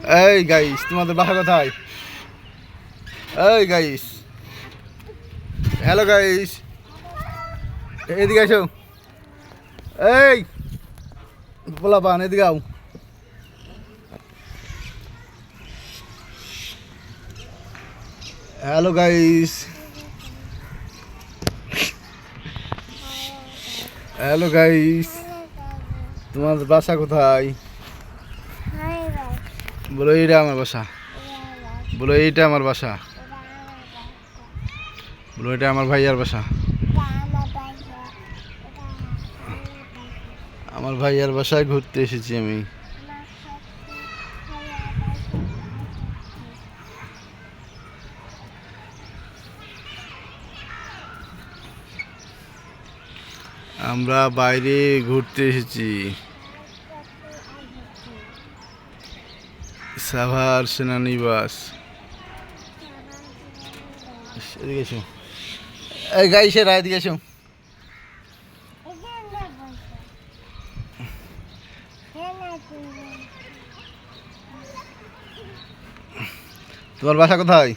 এই গাইস, তোমাদের বাসা কোথায়? এই গাইস, হ্যালো গাইস, এদিকে আসো। এই পোলা পান, এদিকে আও। হ্যালো গাইস, হ্যালো গাইস, তোমাদের বাসা কোথায়? বলো এইটা আমার বাসা। বলো এইটা আমার বাসা। বলো এটা আমার ভাইয়ার বাসা। আমার ভাইয়ার বাসায় ঘুরতে এসেছি আমি। আমরা বাইরে ঘুরতে এসেছি। সাভার সেনানিবাস। এদিকে এসো। এই গাইসের এদিকে এসো। তোমার বাসা কোথায়?